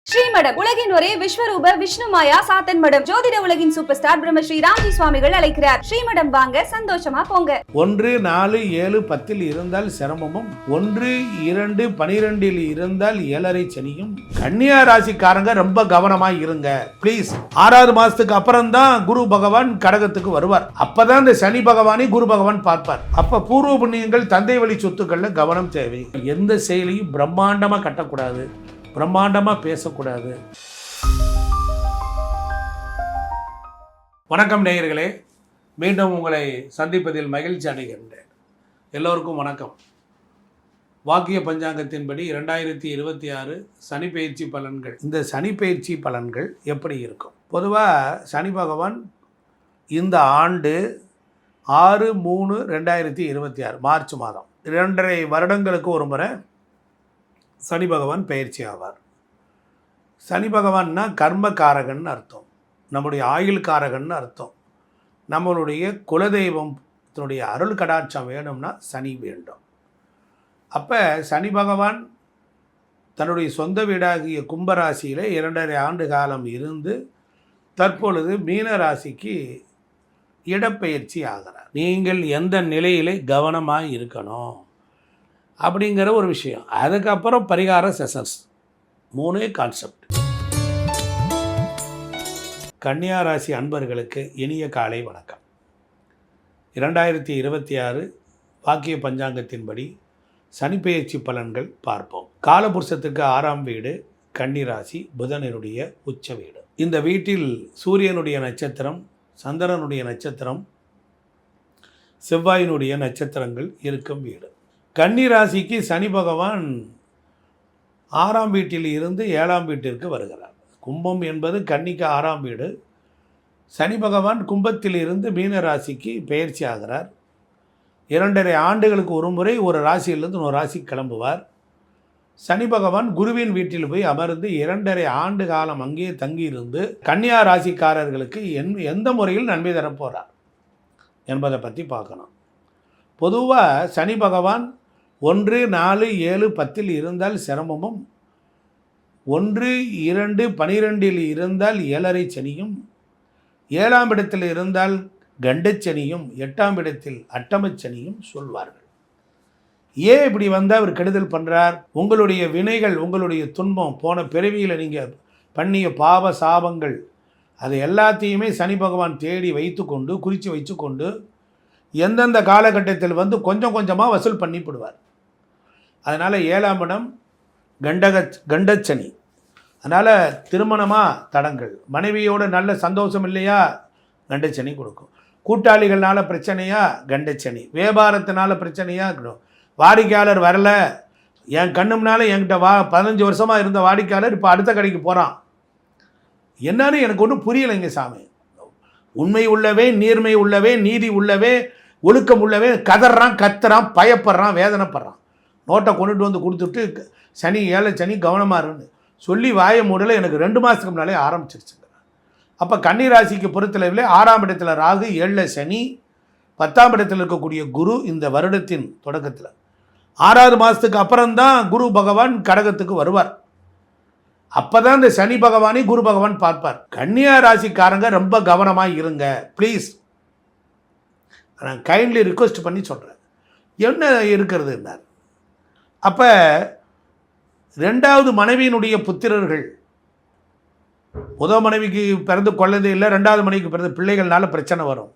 ஸ்ரீமடம் உலகின் ஒரே விஸ்வரூப விஷ்ணுமாயா சாத்தன் மடம். ஜோதிட உலகின் சூப்பர் ஸ்டார் பிரம்மஸ்ரீ ராம்ஜி சுவாமிகள் அழைக்கிறார். ஸ்ரீமடம் வாங்க, சந்தோஷமா போங்க. 1, 4, 7, 10 இருந்தால் சிரமமும், 1, 2, 12 இருந்தால் 7.5 சனியும். கன்னியா ராசிக்காரங்க ரொம்ப கவனமா இருங்க பிளீஸ். 6வது மாசத்துக்கு அப்புறம் தான் குரு பகவான் கடகத்துக்கு வருவார். அப்பதான் இந்த சனி பகவானை குரு பகவான் பார்ப்பார். அப்ப பூர்வ புண்ணியங்கள், தந்தை வழி சொத்துக்கள்ல கவனம் தேவை. எந்த செயலையும் பிரம்மாண்டமா கட்டக்கூடாது, பிரம்மாண்டமாக பேசக்கூடாது. வணக்கம் நேயர்களே, மீண்டும் உங்களை சந்திப்பதில் மகிழ்ச்சி அடைகின்றேன். எல்லோருக்கும் வணக்கம். வாக்கிய பஞ்சாங்கத்தின்படி 2026 சனி பயிற்சி பலன்கள். இந்த சனி பயிற்சி பலன்கள் எப்படி இருக்கும்? பொதுவாக சனி பகவான் இந்த ஆண்டு 6/3/2026 மார்ச் மாதம் 2.5 வருடங்களுக்கு ஒரு முறை சனி பகவான் பயிற்சி ஆவார். சனி பகவான்னா கர்மகாரகன் அர்த்தம், நம்முடைய ஆயுள் காரகன் அர்த்தம். நம்மளுடைய குலதெய்வத்தினுடைய அருள் கடாட்சம் வேணும்னா சனி வேண்டும். அப்போ சனி பகவான் தன்னுடைய சொந்த வீடாகிய கும்பராசியில் 2.5 ஆண்டு காலம் இருந்து தற்பொழுது மீன ராசிக்கு இடப்பெயர்ச்சி ஆகிறார். நீங்கள் எந்த நிலையிலே கவனமாக இருக்கணும் அப்படிங்கிற ஒரு விஷயம். அதுக்கப்புறம் பரிகார செஷன்ஸ், 3 கான்செப்ட். கன்னியா ராசி அன்பர்களுக்கு இனிய காலை வணக்கம். 2026 வாக்கிய பஞ்சாங்கத்தின்படி சனிப்பெயர்ச்சி பலன்கள் பார்ப்போம். காலபுருஷத்துக்கு 6ஆம் வீடு கன்னி ராசி, புதனுடைய உச்ச வீடு. இந்த வீட்டில் சூரியனுடைய நட்சத்திரம், சந்திரனுடைய நட்சத்திரம், செவ்வாயினுடைய நட்சத்திரங்கள் இருக்கும் வீடு. கன்னி ராசிக்கு சனி பகவான் 6ஆம் வீட்டில் இருந்து 7ஆம் வீட்டிற்கு வருகிறார். கும்பம் என்பது கன்னிக்கு 6ஆம் வீடு. சனி பகவான் கும்பத்தில் இருந்து மீன ராசிக்கு பெயர்ச்சி ஆகிறார். 2.5 ஆண்டுகளுக்கு ஒரு முறை ஒரு ராசியிலிருந்து இன்னொரு ராசிக்கு கிளம்புவார். சனி பகவான் குருவின் வீட்டில் போய் அமர்ந்து 2.5 ஆண்டு காலம் அங்கேயே தங்கியிருந்து கன்னியா ராசிக்காரர்களுக்கு எந்த முறையில் நன்மை தரப்போகிறார் என்பதை பற்றி பார்க்கணும். பொதுவாக சனி பகவான் 1, 4, 7, 10 இருந்தால் சிரமமும், 1, 2, 12 இருந்தால் 7.5 சனியும், 7ஆம் இடத்தில் இருந்தால் கண்டச்சனியும், 8ஆம் இடத்தில் அட்டமச்சனியும் சொல்வார்கள். ஏன் இப்படி வந்தால் அவர் கெடுதல் பண்ணுறார்? உங்களுடைய வினைகள், உங்களுடைய துன்பம், போன பிறவியில் நீங்கள் பண்ணிய பாவ சாபங்கள், அது எல்லாத்தையுமே சனி பகவான் தேடி வைத்து கொண்டு, குறித்து வைத்து கொண்டு எந்தெந்த காலகட்டத்தில் வந்து கொஞ்சம் கொஞ்சமாக வசூல் பண்ணிவிடுவார். அதனால் 7ஆம் இடம் கண்டச்சனி. அதனால் திருமணமாக தடங்கள், மனைவியோட நல்ல சந்தோஷம் இல்லையா, கண்டச்சனி கொடுக்கும். கூட்டாளிகள்னால பிரச்சனையா, கண்டச்சனி. வியாபாரத்தினால பிரச்சனையாக இருக்கணும். வாடிக்கையாளர் வரல, என் கண்ணும்னால என்கிட்ட 15 வருஷமாக இருந்த வாடிக்கையாளர் இப்போ அடுத்த கடைக்கு போகிறான். என்னன்னு எனக்கு ஒன்றும் புரியலைங்க சாமி. உண்மை உள்ளவே, நீர்மை உள்ளவே, நீதி உள்ளவே, ஒழுக்கம் உள்ளவே கதறான், கத்துறான், பயப்படுறான், வேதனைப்படுறான். நோட்டை கொண்டுட்டு வந்து கொடுத்துட்டு சனி 7 சனி கவனமாக இருக்குன்னு சொல்லி வாய மூடல எனக்கு 2 மாதத்துக்கு முன்னாலே ஆரம்பிச்சிருச்சுங்க. அப்போ கன்னி ராசிக்கு பொறுத்தளவில் 6ஆம் இடத்துல ராகு, 7 சனி, 10ஆம் இடத்தில் இருக்கக்கூடிய குரு இந்த வருடத்தின் தொடக்கத்தில் 6வது மாதத்துக்கு அப்புறம்தான் குரு பகவான் கடகத்துக்கு வருவார். அப்போ தான் இந்த சனி பகவானை குரு பகவான் பார்ப்பார். கன்னியா ராசிக்காரங்க ரொம்ப கவனமாக இருங்க ப்ளீஸ். நான் கைண்ட்லி ரிக்வெஸ்ட் பண்ணி சொல்கிறேன். என்ன இருக்கிறதுன்னார். அப்போ 2வது மனைவியினுடைய புத்திரர்கள், முதல் மனைவிக்கு பிறந்து குழந்தை இல்லை, 2வது மனைவிக்கு பிறந்த பிள்ளைகள்னால பிரச்சனை வரும்,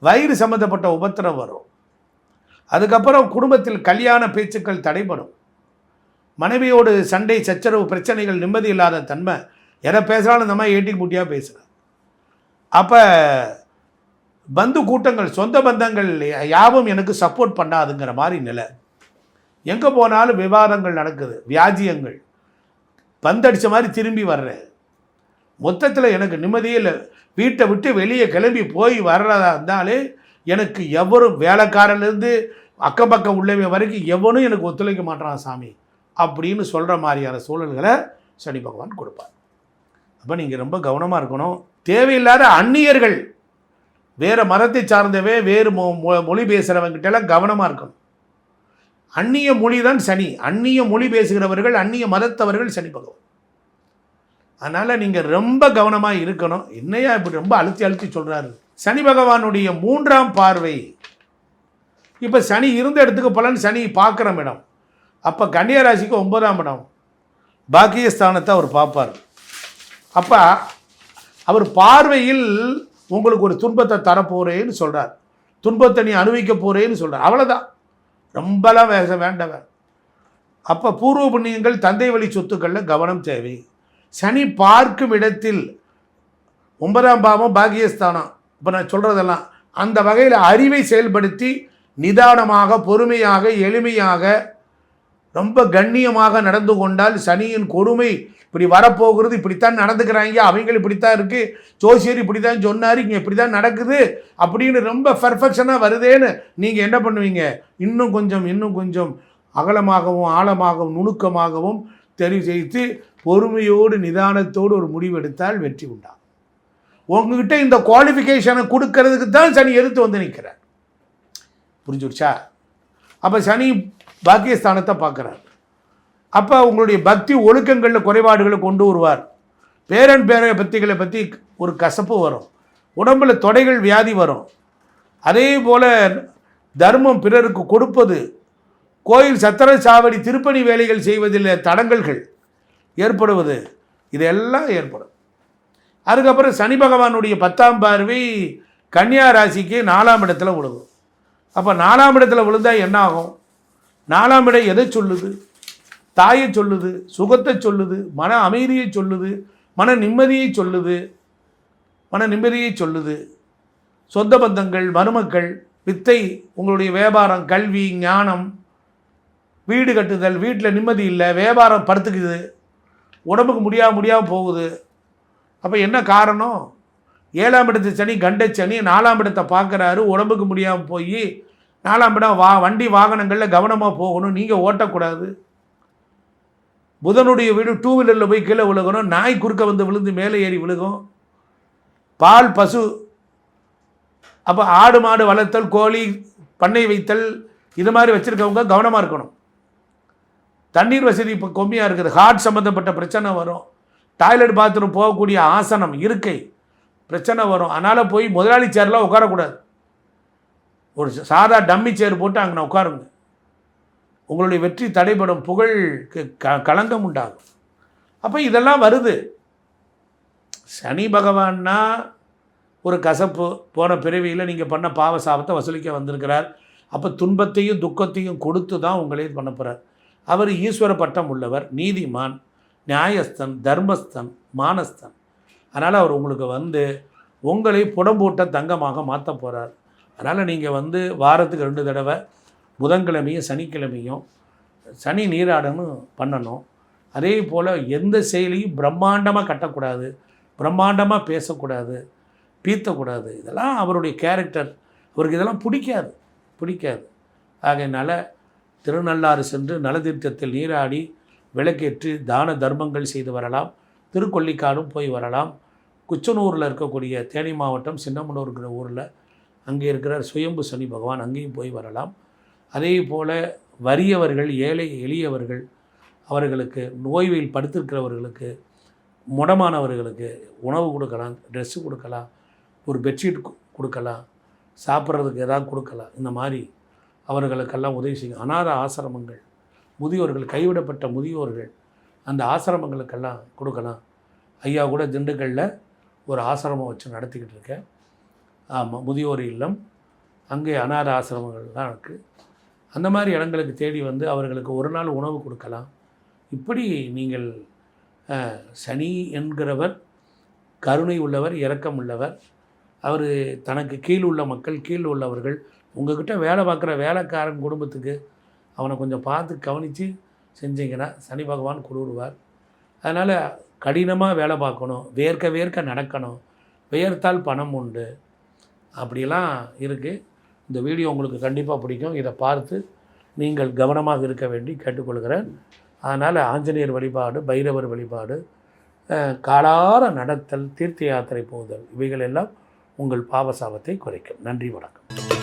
வயிறு சம்மந்தப்பட்ட உபத்திரம் வரும். அதுக்கப்புறம் குடும்பத்தில் கல்யாண பேச்சுக்கள் தடைபடும், மனைவியோடு சண்டை சச்சரவு பிரச்சனைகள், நிம்மதி இல்லாத தன்மை. எதை பேசுகிறாலும் இந்த மாதிரி ஏட்டி முட்டியாக பேசுகிறேன். அப்போ பந்து கூட்டங்கள், சொந்த பந்தங்கள் யாவும் எனக்கு சப்போர்ட் பண்ணாதுங்கிற மாதிரி நிலை. எங்கே போனாலும் விவாதங்கள் நடக்குது, வியாஜியங்கள், பந்தடித்த மாதிரி திரும்பி வர்றேன். மொத்தத்தில் எனக்கு நிம்மதியே இல்லை. வீட்டை விட்டு வெளியே கிளம்பி போய் வர்றதா இருந்தாலே எனக்கு எவரும், வேலைக்காரன்லேருந்து அக்கம் பக்கம் உள்ளவே வரைக்கும் எவனும் எனக்கு ஒத்துழைக்க மாட்டான் சாமி அப்படின்னு சொல்கிற மாதிரியான சூழல்களை சனி பகவான் கொடுப்பார். அப்போ நீங்கள் ரொம்ப கவனமாக இருக்கணும். தேவையில்லாத அந்நியர்கள், வேறு மதத்தை சார்ந்தவே, வேறு மொழி பேசுகிறவங்கிட்டெல்லாம் கவனமாக இருக்கணும். அந்நிய மொழி தான் சனி. அந்நிய மொழி பேசுகிறவர்கள், அந்நிய மதத்தவர்கள் சனி பகவான். அதனால் நீங்கள் ரொம்ப கவனமாக இருக்கணும். என்னையா இப்படி ரொம்ப அழுத்தி சொல்கிறாரு. சனி பகவானுடைய 3ஆம் பார்வை, இப்போ சனி இருந்த இடத்துக்கு பலன் சனி பார்க்குற இடம். அப்போ கன்னியா ராசிக்கு 9ஆம் இடம் பாக்கியஸ்தானத்தை அவர் பார்ப்பார். அப்போ அவர் பார்வையில் உங்களுக்கு ஒரு துன்பத்தை தரப்போகிறேன்னு சொல்கிறார். துன்பத்தை நீ அனுபவிக்க போகிறேன்னு சொல்கிறார். அவ்வளோதான், ரொம்பலாம் வேண்டவன். அப்போ பூர்வ புண்ணியங்கள் தந்தை வழி சொத்துக்களில் கவனம் தேவை. சனி பார்க்கும் இடத்தில் 9ஆம் பாவம் பாக்கியஸ்தானம். இப்போ நான் சொல்கிறதெல்லாம் அந்த வகையில் அறிவை செயல்படுத்தி நிதானமாக, பொறுமையாக, எளிமையாக, ரொம்ப கண்ணியமாக நடந்து கொண்டால் சனியின் கொடுமை இப்படி வரப்போகிறது, இப்படித்தான் நடந்துக்கிறாங்க, அவங்க இப்படித்தான் இருக்குது, ஜோசியர் இப்படி தான் சொன்னார், இங்கே இப்படி தான் நடக்குது அப்படின்னு ரொம்ப பர்ஃபெக்ஷனாக வருதேன்னு நீங்கள் என்ன பண்ணுவீங்க? இன்னும் கொஞ்சம் அகலமாகவும் ஆழமாகவும் நுணுக்கமாகவும் தெரிவு செய்து பொறுமையோடு நிதானத்தோடு ஒரு முடிவெடுத்தால் வெற்றி உண்டாகும். உங்ககிட்ட இந்த குவாலிஃபிகேஷனை கொடுக்கறதுக்கு தான் சனி எதிர்த்து வந்து நிற்கிறார். புரிஞ்சுடுச்சா? அப்போ சனி பாக்கியஸ்தானத்தை பார்க்குறார். அப்போ உங்களுடைய பக்தி ஒழுக்கங்களில் குறைபாடுகளை கொண்டு வருவார். பேரன் பக்திகளை பற்றி ஒரு கசப்பு வரும், உடம்பில் தொடைகள் வியாதி வரும். அதே போல் தர்மம் பிறருக்கு கொடுப்பது, கோயில் சத்திர சாவடி திருப்பணி வேலைகள் செய்வதில் தடங்கல்கள் ஏற்படுவது, இதெல்லாம் ஏற்படும். அதுக்கப்புறம் சனி பகவானுடைய 10ஆம் பார்வை கன்னியா ராசிக்கு 4ஆம் இடத்துல விழுகும். அப்போ 4ஆம் இடத்துல விழுந்தால் என்ன ஆகும்? 4ஆம் இடம் எதை சொல்லுது? தாயை சொல்லுது, சுகத்தை சொல்லுது, மன அமைதியை சொல்லுது, மன நிம்மதியை சொல்லுது. சொந்த பந்தங்கள், மருமக்கள், வித்தை, உங்களுடைய வியாபாரம், கல்வி, ஞானம், வீடு கட்டுதல், வீட்டில் நிம்மதி இல்லை, வியாபாரம் படுத்துக்குது, உடம்புக்கு முடியாமல் போகுது. அப்போ என்ன காரணம்? 7ஆம் இடத்து சனி கண்ட சனி 4ஆம் இடத்தை பார்க்குறாரு. உடம்புக்கு முடியாமல் போய் 4ஆம் இடம் வண்டி வாகனங்களில் கவனமாக போகணும், நீங்கள் ஓட்டக்கூடாது. புதனுடைய வீடு 2 வீலரில் போய் கீழே விழுகணும், நாய் குறுக்க வந்து விழுந்து மேலே ஏறி விழுகும். பால் பசு, அப்போ ஆடு மாடு வளர்த்தல், கோழி பண்ணை வைத்தல், இது மாதிரி வச்சுருக்கவங்க கவனமாக இருக்கணும். தண்ணீர் வசதி இப்போ கம்மியாக இருக்குது, ஹார்ட் சம்மந்தப்பட்ட பிரச்சனை வரும். டாய்லெட் பாத்ரூம் போகக்கூடிய ஆசனம், இருக்கை பிரச்சனை வரும். அதனால் போய் முதலாளி சேரில் உட்காரக்கூடாது. ஒரு சாதா டம்மி சேர் போட்டு அங்கே உட்காருங்க. உங்களுடைய வெற்றி தடைபடும், புகழுக்கு களங்கம் உண்டாகும். அப்போ இதெல்லாம் வருது. சனி பகவான்னா ஒரு கசப்பு, போன பிறவியில் நீங்கள் பண்ண பாவ சாபத்தை வசூலிக்க வந்திருக்கிறார். அப்போ துன்பத்தையும் துக்கத்தையும் கொடுத்து தான் உங்களே பண்ண போகிறார். அவர் ஈஸ்வர பட்டம் உள்ளவர், நீதிமான், நியாயஸ்தன், தர்மஸ்தன், மானஸ்தன். அதனால் அவர் உங்களுக்கு வந்து உங்களை புடம்பூட்ட தங்கமாக மாற்ற போகிறார். அதனால் நீங்கள் வந்து வாரத்துக்கு 2 தடவை புதன்கிழமையும் சனிக்கிழமையும் சனி நீராடன்னு பண்ணணும். அதே போல் எந்த செயலையும் பிரம்மாண்டமாக கட்டக்கூடாது, பிரம்மாண்டமாக பேசக்கூடாது, பீத்தக்கூடாது. இதெல்லாம் அவருடைய கேரக்டர். அவருக்கு இதெல்லாம் பிடிக்காது. ஆகையினால திருநள்ளாறு சென்று நலதீர்த்தத்தில் நீராடி விளக்கேற்றி தான தர்மங்கள் செய்து வரலாம். திருக்கொள்ளிக்காடும் போய் வரலாம். குச்சனூரில் இருக்கக்கூடிய தேனி மாவட்டம் சின்னமனூருங்கிற ஊரில் அங்கே இருக்கிற சுயம்பு சனி பகவான், அங்கேயும் போய் வரலாம். அதே போல் வறியவர்கள், ஏழை எளியவர்கள், அவர்களுக்கு நோய்வில் படுத்திருக்கிறவர்களுக்கு, முடமானவர்களுக்கு உணவு கொடுக்கலாம், ட்ரெஸ்ஸு கொடுக்கலாம், ஒரு பெட்ஷீட் கொடுக்கலாம், சாப்பிட்றதுக்கு ஏதாவது கொடுக்கலாம். இந்த மாதிரி அவர்களுக்கெல்லாம் உதவி செய்யும். அநாத ஆசிரமங்கள், முதியோர்கள், கைவிடப்பட்ட முதியோர்கள், அந்த ஆசிரமங்களுக்கெல்லாம் கொடுக்கலாம். ஐயா கூட திண்டுக்கல்லில் ஒரு ஆசிரமம் வச்சு நடத்திக்கிட்டு இருக்கேன். ஆமாம், முதியோர் இல்லம், அங்கே அநாத ஆசிரமங்கள்லாம் இருக்குது. அந்த மாதிரி இடங்களுக்கு தேடி வந்து அவர்களுக்கு ஒரு நாள் உணவு கொடுக்கலாம். இப்படி நீங்கள் சனி என்கிறவர் கருணை உள்ளவர், இரக்கம் உள்ளவர். அவர் தனக்கு கீழ் உள்ள மக்கள், கீழ் உள்ளவர்கள், உங்கள்கிட்ட வேலை பார்க்குற வேலைக்காரன் குடும்பத்துக்கு அவனை கொஞ்சம் பார்த்து கவனித்து செஞ்சீங்கன்னா சனி பகவான் கொடுடுவார். அதனால் கடினமாக வேலை பார்க்கணும், வேர்க்க நடக்கணும், வியர்த்தால் பணம் உண்டு, அப்படிலாம் இருக்குது. இந்த வீடியோ உங்களுக்கு கண்டிப்பாக பிடிக்கும். இதை பார்த்து நீங்கள் கவனமாக இருக்க வேண்டி கேட்டுக்கொள்கிறேன். அதனால் ஆஞ்சநேயர் வழிபாடு, பைரவர் வழிபாடு, காலார நடத்தல், தீர்த்த யாத்திரை போதல், இவைகளெல்லாம் உங்கள் பாவசாபத்தை குறைக்கும். நன்றி, வணக்கம்.